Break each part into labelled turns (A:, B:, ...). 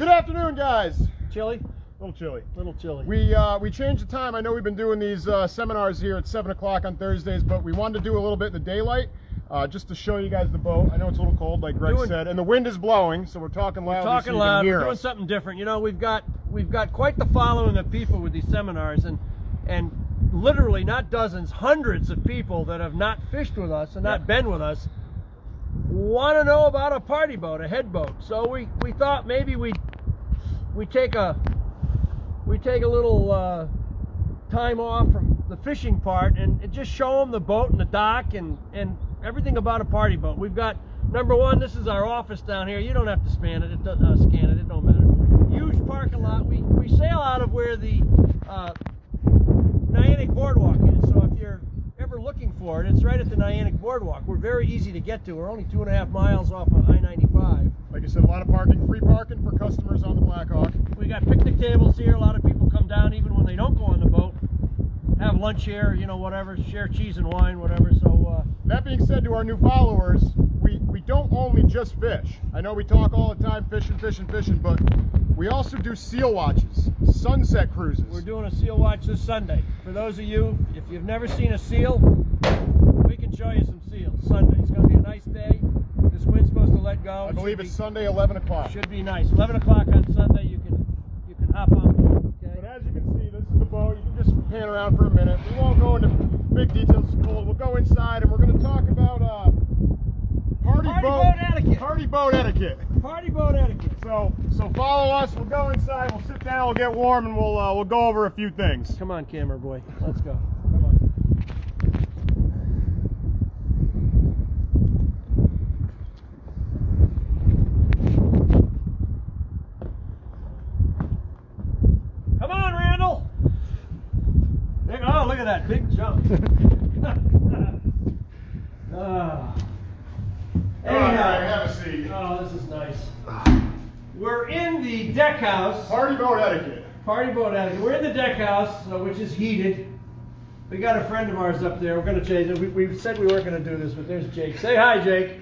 A: Good afternoon, guys.
B: Chilly?
A: A little chilly.
B: Little chilly.
A: We changed the time. I know we've been doing these seminars here at 7 o'clock on Thursdays, but we wanted to do a little bit in the daylight just to show you guys the boat. I know it's a little cold, like Greg said, and the wind is blowing, so we're talking loud.
B: Talking loud. We're doing something different. You know, we've got quite the following of people with these seminars, and literally not dozens, hundreds of people that have not fished with us and not been with us want to know about a party boat, a head boat. So we thought maybe we take a little time off from the fishing part and just show them the boat and the dock and everything about a party boat. We've got, number one, this is our office down here. You don't have to scan it. It don't matter. Huge parking lot. We sail out of where the Niantic Boardwalk is. So if you're ever looking for it, it's right at the Niantic Boardwalk. We're very easy to get to. We're only 2.5 miles off of I-95.
A: Like I said, a lot of parking, free parking for customers on the Blackhawk.
B: We got picnic tables here. A lot of people come down even when they don't go on the boat. Have lunch here, you know, whatever, share cheese and wine, whatever. So
A: that being said, to our new followers, we don't only just fish. I know we talk all the time fishing, but we also do seal watches, sunset cruises.
B: We're doing a seal watch this Sunday. For those of you, if you've never seen a seal, we can show you some seals. Sunday. It's going to be a nice day. This wind's supposed to let go.
A: I believe it's Sunday, 11 o'clock.
B: Should be nice. 11 o'clock on Sunday, you can hop on board, okay?
A: But as you can see, this is the boat. You can just pan around for a minute. We won't go into big details. It's cold. We'll go inside and we're going to talk about party boat etiquette. Party boat etiquette.
B: Party boat etiquette.
A: So follow us. We'll go inside. We'll sit down. We'll get warm, and we'll go over a few things.
B: Come on, camera boy. Let's go. Come on. Come on, Randall. Oh, look at that big jump.
A: Have a seat.
B: Oh, this is nice. We're in the deck house.
A: Party boat etiquette.
B: Party boat etiquette. We're in the deck house, which is heated. We got a friend of ours up there. We're going to change it. We said we weren't going to do this, but there's Jake. Say hi, Jake.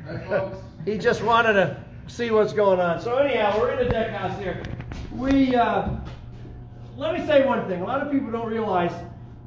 C: Hi, folks.
B: He just wanted to see what's going on. So anyhow, we're in the deck house here. Let me say one thing. A lot of people don't realize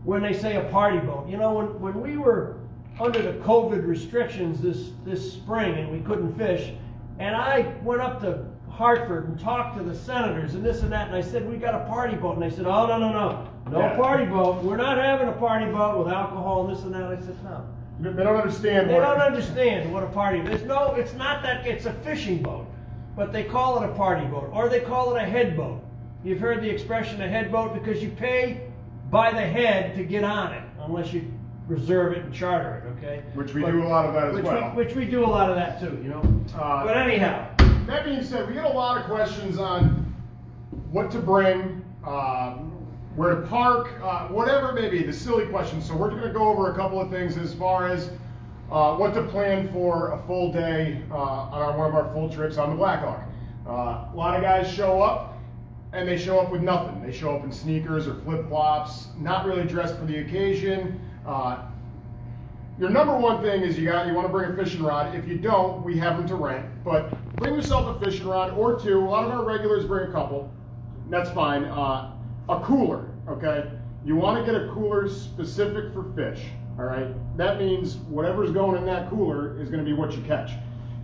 B: when they say a party boat. You know, when we were under the COVID restrictions this spring and we couldn't fish, and I went up to Hartford and talked to the senators and this and that, and I said, we got a party boat. And they said, oh, no party boat. We're not having a party boat with alcohol and this and that. I said, no.
A: They don't understand.
B: They don't understand what a party is. No, it's not that. It's a fishing boat, but they call it a party boat, or they call it a head boat. You've heard the expression a head boat because you pay by the head to get on it, unless you reserve it and charter it, okay?
A: Which we do a lot of that as well.
B: Which we do a lot of that too, you know? But anyhow.
A: That being said, we get a lot of questions on what to bring, where to park, whatever it may be, the silly questions. So we're going to go over a couple of things as far as what to plan for a full day on one of our full trips on the Blackhawk. A lot of guys show up, and they show up with nothing. They show up in sneakers or flip-flops, not really dressed for the occasion. Your number one thing is you want to bring a fishing rod. If you don't, we have them to rent, but bring yourself a fishing rod or two. A lot of our regulars bring a couple. That's fine. A cooler, okay? You want to get a cooler specific for fish, all right? That means whatever's going in that cooler is going to be what you catch.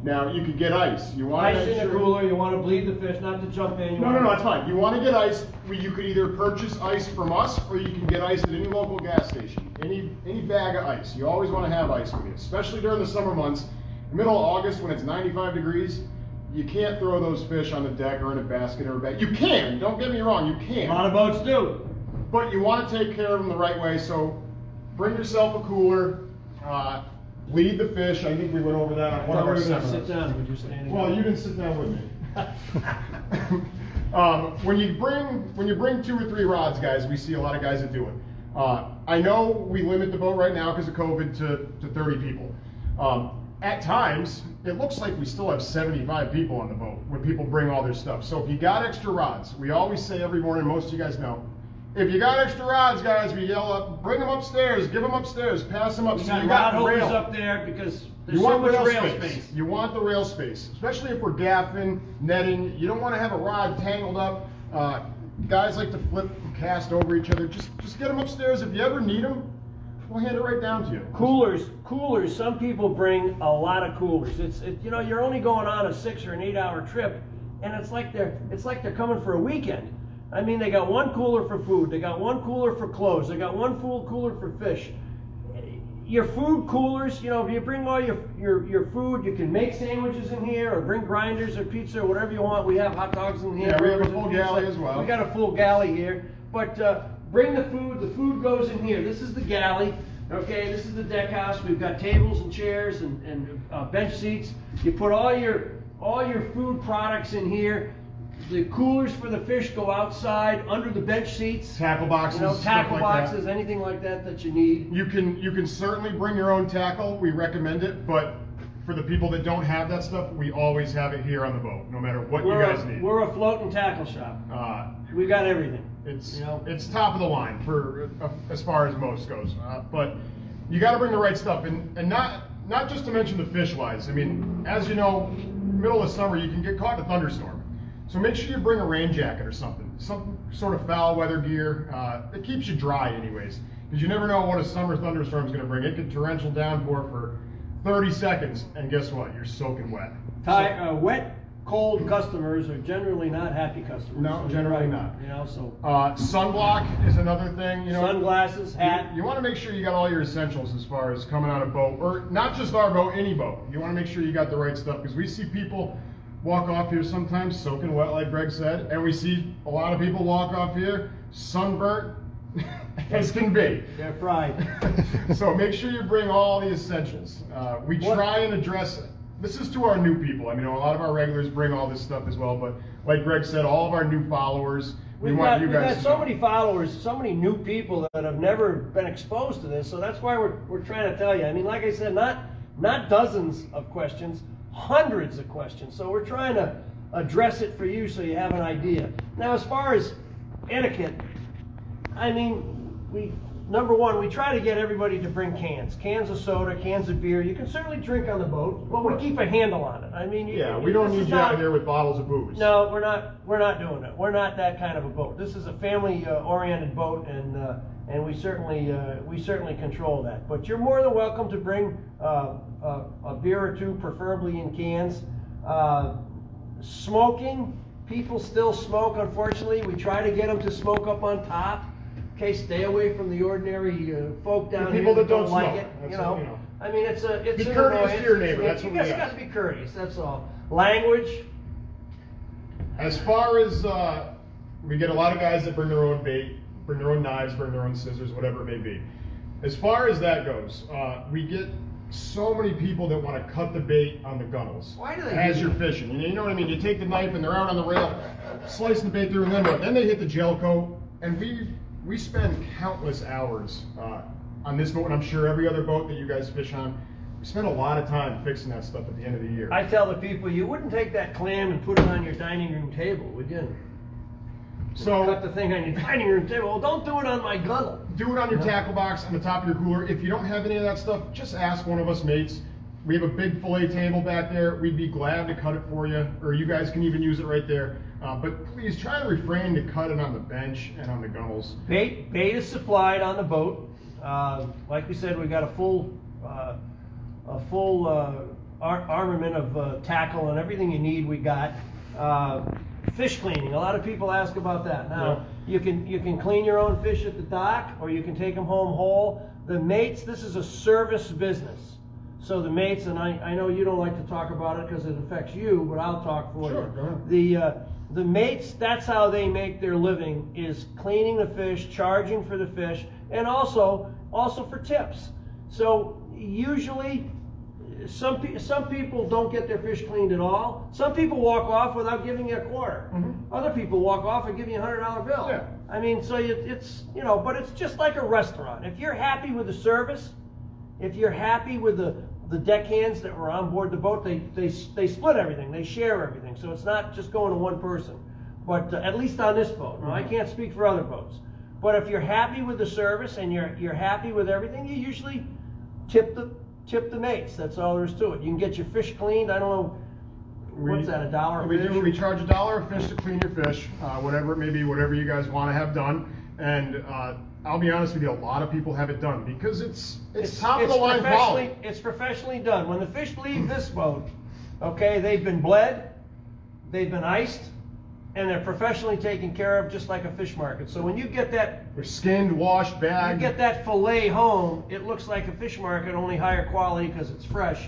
A: Now, you could get ice. You want
B: ice in the cooler, you want to bleed the fish, not to jump in.
A: No, it's fine. You want to get ice, you could either purchase ice from us, or you can get ice at any local gas station. Any bag of ice. You always want to have ice with you, especially during the summer months. In the middle of August, when it's 95 degrees, you can't throw those fish on the deck or in a basket or a bag. You can, don't get me wrong, you can.
B: A lot of boats do.
A: But you want to take care of them the right way, so bring yourself a cooler. Bleed the fish. I think we went over that on one of our seminars.
B: Sit down. Would you stand?
A: Well, you didn't sit down with me. When you bring 2 or 3 rods, guys, we see a lot of guys that do it. I know we limit the boat right now because of COVID to 30 people. At times, it looks like we still have 75 people on the boat when people bring all their stuff. So if you got extra rods, we always say every morning, most of you guys know, if you got extra rods, guys, we yell up, bring them upstairs, give them upstairs, pass them up.
B: We got rod holders up there because There's
A: You
B: so
A: want
B: much
A: rail
B: rail
A: space.
B: space.
A: You want the rail space, especially if we're gaffing, netting. You don't want to have a rod tangled up. Guys like to flip and cast over each other. Just get them upstairs. If you ever need them, we'll hand it right down to you.
B: Coolers. Some people bring a lot of coolers. You know, you're only going on a 6 or an 8 hour trip, and it's like they're coming for a weekend. I mean, they got one cooler for food, they got one cooler for clothes, they got one full cooler for fish. Your food coolers, you know, if you bring all your food, you can make sandwiches in here, or bring grinders or pizza or whatever you want. We have hot dogs in here.
A: Yeah, we have a full galley as well.
B: We got a full galley here, but bring the food goes in here. This is the galley, okay, this is the deck house. We've got tables and chairs and bench seats. You put all your food products in here. The coolers for the fish go outside under the bench seats.
A: Tackle boxes,
B: you know, tackle boxes,
A: that.
B: anything like that you need.
A: You can certainly bring your own tackle. We recommend it, but for the people that don't have that stuff, we always have it here on the boat, no matter what you guys need.
B: We're a floating tackle shop. We got everything.
A: It's top of the line for as far as most goes. But you got to bring the right stuff, and not just to mention the fish wise. I mean, as you know, middle of summer you can get caught in a thunderstorm. So make sure you bring a rain jacket or something, some sort of foul weather gear that keeps you dry anyways, because you never know what a summer thunderstorm is going to bring. It could torrential downpour for 30 seconds, and guess what? You're soaking wet.
B: Wet, cold customers are generally not happy customers.
A: No, generally not.
B: You know, so
A: sunblock is another thing. You know,
B: sunglasses, hat.
A: You want to make sure you got all your essentials as far as coming on a boat, or not just our boat, any boat. You want to make sure you got the right stuff, because we see people walk off here sometimes soaking wet, like Greg said, and we see a lot of people walk off here sunburnt as can be.
B: They're fried.
A: So make sure you bring all the essentials. We try and address it. This is to our new people. I mean, a lot of our regulars bring all this stuff as well, but like Greg said, all of our new followers,
B: We've got so many followers, so many new people that have never been exposed to this, so that's why we're trying to tell you. I mean, like I said, not dozens of questions, hundreds of questions. So we're trying to address it for you so you have an idea. Now, as far as etiquette, I mean, number one, we try to get everybody to bring cans of soda, cans of beer. You can certainly drink on the boat, but we keep a handle on it. I mean,
A: yeah, we don't need you out here with bottles of booze.
B: No, we're not doing it. We're not that kind of a boat. This is a family-oriented boat, and we certainly control that. But you're more than welcome to bring a beer or two, preferably in cans. Smoking, people still smoke, unfortunately. We try to get them to smoke up on top. Okay, stay away from the ordinary folk down here
A: people that don't
B: like
A: smoke.
B: it. You know, I mean, it's
A: be courteous to your neighbor. That's what we
B: just got to be courteous. That's all. Language.
A: As far as we get a lot of guys that bring their own bait, bring their own knives, bring their own scissors, whatever it may be. As far as that goes, we get so many people that want to cut the bait on the gunnels.
B: Why do they?
A: As you're fishing, you know what I mean. You take the knife and they're out on the rail, slicing the bait through, and then they hit the gel coat, and we spend countless hours on this boat, and I'm sure every other boat that you guys fish on. We spend a lot of time fixing that stuff at the end of the year.
B: I tell the people, you wouldn't take that clam and put it on your dining room table, would you? So cut the thing on your dining room table. Well, don't do it on my gunnel.
A: Do it on your tackle box on the top of your cooler. If you don't have any of that stuff, just ask one of us mates. We have a big fillet table back there. We'd be glad to cut it for you, or you guys can even use it right there. But please try to refrain to cut it on the bench and on the gunnels.
B: Bait is supplied on the boat. Like we said, we got a full armament of tackle and everything you need. We got fish cleaning. A lot of people ask about that. Now, you can clean your own fish at the dock, or you can take them home whole. The mates, this is a service business. So the mates, and I know you don't like to talk about it because it affects you, but I'll talk for you. Go ahead. The mates, that's how they make their living, is cleaning the fish, charging for the fish, and also for tips. So usually, some people don't get their fish cleaned at all. Some people walk off without giving you a quarter. Other people walk off and give you a $100 bill.
A: Yeah.
B: I mean, so it's, you know, but it's just like a restaurant. If you're happy with the service, if you're happy with the deckhands that were on board the boat, they split everything, they share everything, so it's not just going to one person. But at least on this boat, now I can't speak for other boats, but if you're happy with the service and you're happy with everything, you usually tip tip the mates. That's all there is to it. You can get your fish cleaned. I don't know, what's that, $1 a fish?
A: We charge $1 a fish to clean your fish, whatever it may be, whatever you guys want to have done. And I'll be honest with you, a lot of people have it done because it's top of the line quality.
B: It's professionally done. When the fish leave this boat, okay, they've been bled, they've been iced, and they're professionally taken care of just like a fish market. So when you get that,
A: they're skinned, washed, bagged.
B: You get that fillet home, it looks like a fish market, only higher quality because it's fresh.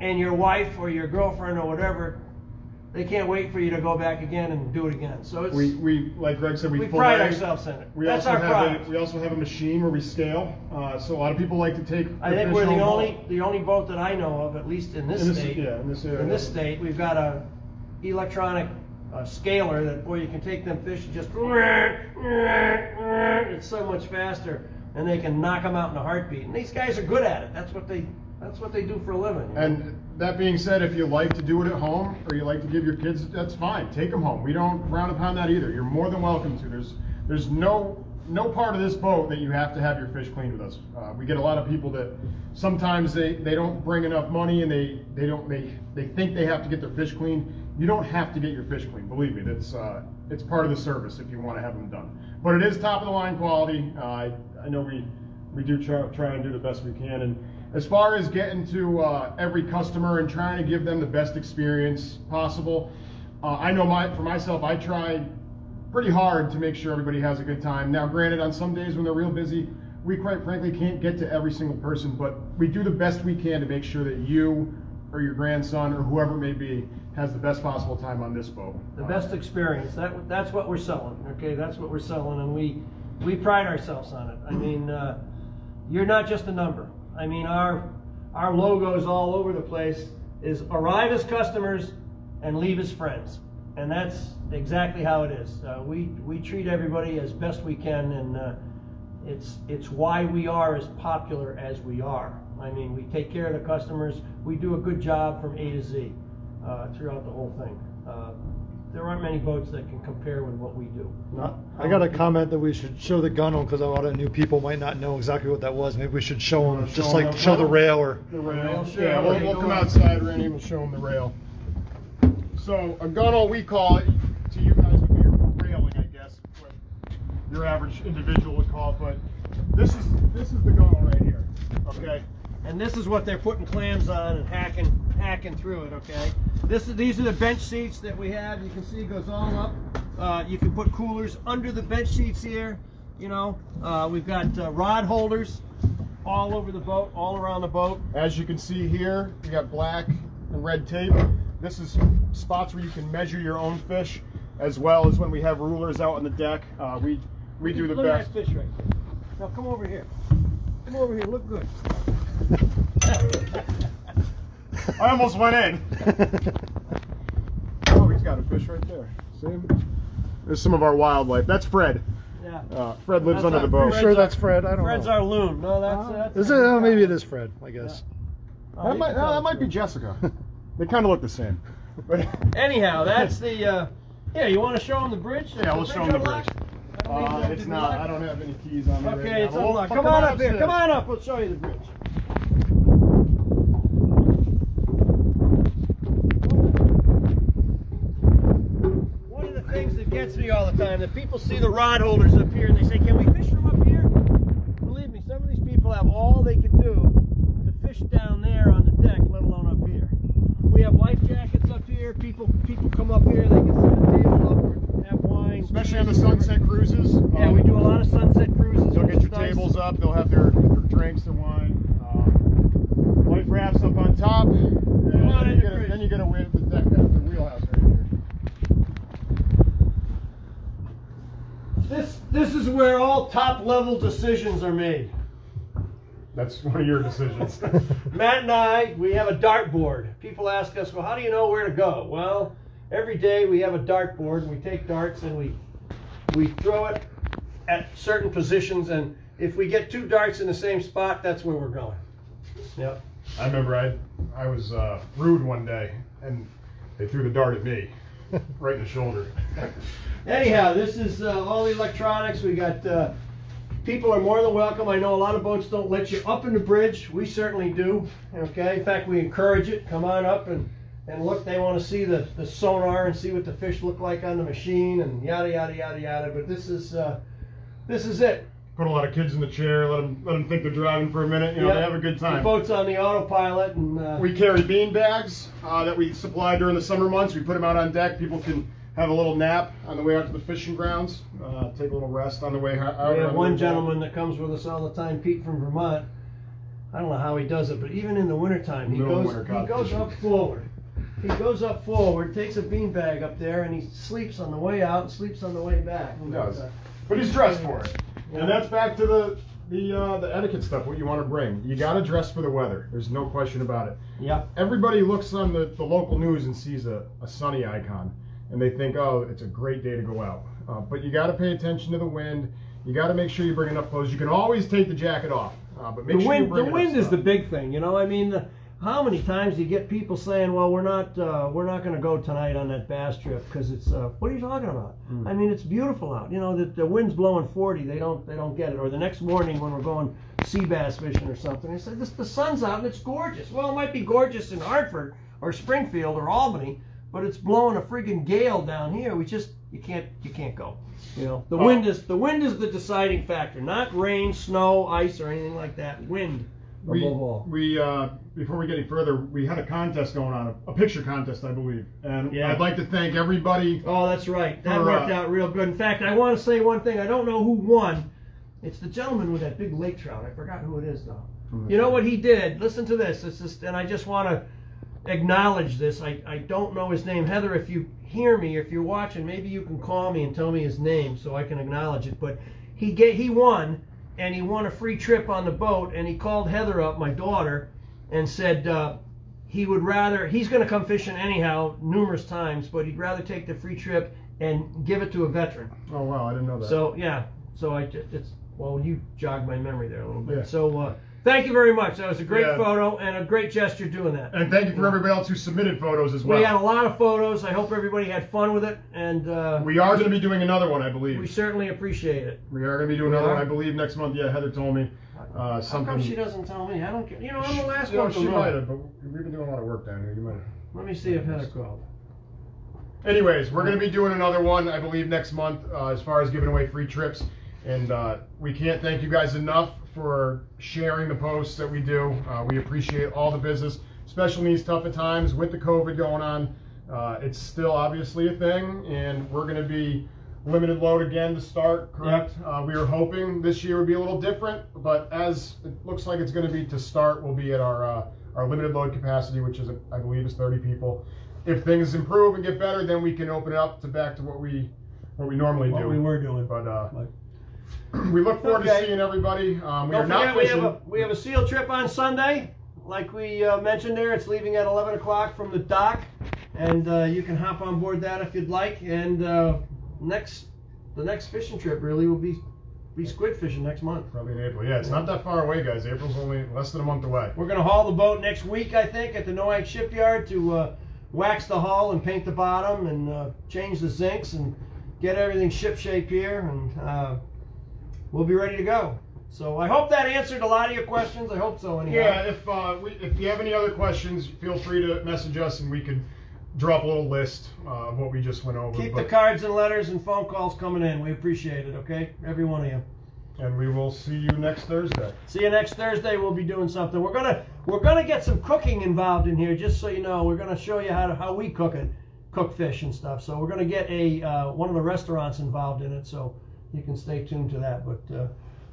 B: And your wife or your girlfriend or whatever, they can't wait for you to go back again and do it again. So it's,
A: we like Greg said, we
B: pride ourselves in it. That's our pride.
A: We also have a machine where we scale. So a lot of people like to take.
B: I think we're the only boat that I know of, at least in this state.
A: Yeah, in this area.
B: In this state, we've got a electronic scaler that, boy, you can take them fish and just, it's so much faster, and they can knock them out in a heartbeat. And these guys are good at it. That's what they do for a living. You know?
A: And that being said, if you like to do it at home or you like to give your kids, that's fine. Take them home. We don't frown upon that either. You're more than welcome to. There's no part of this boat that you have to have your fish cleaned with us. We get a lot of people that sometimes they don't bring enough money and they think they have to get their fish cleaned. You don't have to get your fish cleaned. Believe me, it's part of the service if you want to have them done. But it is top of the line quality. I know we do try and do the best we can. And as far as getting to every customer and trying to give them the best experience possible, I know for myself, I try pretty hard to make sure everybody has a good time. Now, granted, on some days when they're real busy, we quite frankly can't get to every single person, but we do the best we can to make sure that you or your grandson or whoever it may be has the best possible time on this boat.
B: The best experience. That's what we're selling. Okay, that's what we're selling, and we pride ourselves on it. I mean, you're not just a number. I mean, our logos all over the place is arrive as customers and leave as friends, and that's exactly how it is. We treat everybody as best we can, and it's why we are as popular as we are. I mean, we take care of the customers. We do a good job from A to Z throughout the whole thing. There aren't many boats that can compare with what we do.
C: I got a comment that we should show the gunnel because a lot of new people might not know exactly what that was. Maybe we should show them, just like show the rail or
A: the rail. Yeah, we'll come outside, Randy, and show them the rail. So a gunnel, we call it, to you guys would be a railing, I guess, what your average individual would call it. But this is the gunnel right here. Okay.
B: And this is what they're putting clams on and hacking through it, okay? These are the bench seats that we have. You can see it goes all up. You can put coolers under the bench seats here, you know. We've got rod holders all over the boat, all around the boat.
A: As you can see here, we got black and red tape. This is spots where you can measure your own fish, as well as when we have rulers out on the deck. We do the best.
B: Look at that fish right there. Now come over here. Come over here, look good.
A: I almost went in. Oh, he's got a fish right there. See him? There's some of our wildlife. That's Fred.
B: Yeah.
A: Fred lives under the boat.
C: I'm sure that's Fred. I don't know.
B: Fred's our loon. No, that's
C: is it? Oh, maybe it is Fred, I guess.
A: Yeah. That might be Jessica. They kind of look the same. But
B: anyhow, that's the. Yeah, you want to show them the bridge?
A: Yeah, we'll show them the bridge. It's not. I don't have any keys on me.
B: Okay,
A: right
B: it's
A: now.
B: unlocked. Come on up here. Come on up. We'll show you the bridge. One of the things that gets me all the time, that people see the rod holders up here and they say, "Can we fish from up here?" Believe me, some of these people have all they can do to fish down there on the deck, let alone up here. We have life jackets up here. People come up here. They can set a table up or have wine.
A: Especially on the sunset cruises.
B: Yeah, we do a lot of sunset cruises.
A: They'll get your tables up. They'll have their drinks and wine. Life rafts up on top. And then you get away to the deck, the wheelhouse right here.
B: This is where all top level decisions are made.
A: That's one of your decisions.
B: Matt and I, we have a dartboard. People ask us, well, how do you know where to go? Well, every day we have a dartboard and we take darts and we throw it at certain positions, and if we get 2 darts in the same spot, that's where we're going. Yep.
A: I remember I was rude one day and they threw the dart at me right in the shoulder.
B: Anyhow, this is all the electronics. We got People are more than welcome. I know a lot of boats don't let you up in the bridge. We certainly do. Okay. In fact, we encourage it. Come on up and look. They want to see the sonar and see what the fish look like on the machine and yada yada yada yada. But this is it.
A: Put a lot of kids in the chair. Let them think they're driving for a minute. You know, they have a good time.
B: The boat's on the autopilot, and
A: we carry bean bags that we supply during the summer months. We put them out on deck. People can have a little nap on the way out to the fishing grounds, take a little rest on the way out.
B: We have one gentleman that comes with us all the time, Pete from Vermont. I don't know how he does it, but even in the wintertime, he goes up forward. He goes up forward, takes a bean bag up there, and he sleeps on the way out and sleeps on the way back.
A: He does. But he's dressed for it. Yeah. And that's back to the etiquette stuff, what you want to bring. You got to dress for the weather. There's no question about it.
B: Yeah.
A: Everybody looks on the local news and sees a sunny icon, and they think, oh, it's a great day to go out. But you got to pay attention to the wind. You got to make sure you bring enough clothes. You can always take the jacket off, but make sure you bring
B: the wind is the big thing. You know, I mean, how many times do you get people saying, well, we're not going to go tonight on that bass trip because it's what are you talking about? I mean, it's beautiful out. You know, the wind's blowing 40. They don't get it. Or the next morning when we're going sea bass fishing or something, they say the sun's out and it's gorgeous. Well, it might be gorgeous in Hartford or Springfield or Albany, but it's blowing a friggin' gale down here. You can't go. You know, the wind is the deciding factor, not rain, snow, ice, or anything like that. Wind.
A: We before we get any further, we had a contest going on, a picture contest, I believe, and I'd like to thank everybody.
B: Oh, that's right. That worked out real good. In fact, I want to say one thing. I don't know who won. It's the gentleman with that big lake trout. I forgot who it is though. You know what he did? Listen to this. And I just want to acknowledge this. I don't know his name. Heather, if you hear me, if you're watching, maybe you can call me and tell me his name so I can acknowledge it. But he won, and he won a free trip on the boat, and he called Heather up, my daughter, and said he's going to come fishing anyhow numerous times, but he'd rather take the free trip and give it to a veteran.
A: Oh wow, I didn't know that.
B: So yeah, you jogged my memory there a little bit. Yeah. So thank you very much. That was a great photo and a great gesture doing that.
A: And thank you for everybody else who submitted photos as well.
B: We had a lot of photos. I hope everybody had fun with it. And
A: we are going to be doing another one, I believe.
B: We certainly appreciate it.
A: We are going to be doing another one, I believe, next month. Yeah, Heather told me.
B: How come she doesn't tell me? I don't care. You know, I'm the last one to know.
A: She might have, but we've been doing a lot of work down here. You might have.
B: Let me see if Heather called.
A: Anyways, we're going to be doing another one, I believe, next month as far as giving away free trips. And we can't thank you guys enough for sharing the posts that we do. We appreciate all the business, especially in these tough times with the COVID going on. It's still obviously a thing, and we're going to be limited load again to start, correct? Yep. We were hoping this year would be a little different, but as it looks like it's going to be to start, we'll be at our limited load capacity, which is, I believe, is 30 people. If things improve and get better, then we can open it up to back to what we normally do.
B: What we were doing,
A: but we look forward to seeing everybody.
B: We have a seal trip on Sunday, like we mentioned there. It's leaving at 11 o'clock from the dock, and you can hop on board that if you'd like. And the next fishing trip really will be squid fishing next month.
A: Probably in April. Yeah, it's not that far away, guys. April's only less than a month away.
B: We're going to haul the boat next week, I think, at the Noack Shipyard to wax the hull and paint the bottom and change the zincs and get everything shipshape here, and we'll be ready to go. So I hope that answered a lot of your questions. I hope so anyhow.
A: Yeah, if you have any other questions, feel free to message us and we could drop a little list of what we just went over.
B: Keep the cards and letters and phone calls coming in. We appreciate it, okay? Every one of you.
A: And we will see you next Thursday.
B: See you next Thursday. We'll be doing something. We're gonna get some cooking involved in here, just so you know. We're gonna show you how we cook fish and stuff. So we're gonna get one of the restaurants involved in it, so you can stay tuned to that. But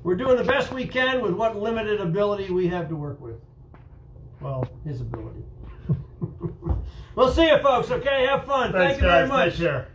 B: we're doing the best we can with what limited ability we have to work with. Well, his ability. We'll see you folks, okay? Have fun.
A: Thanks,
B: Thank you very
A: guys.
B: much.
A: Take care.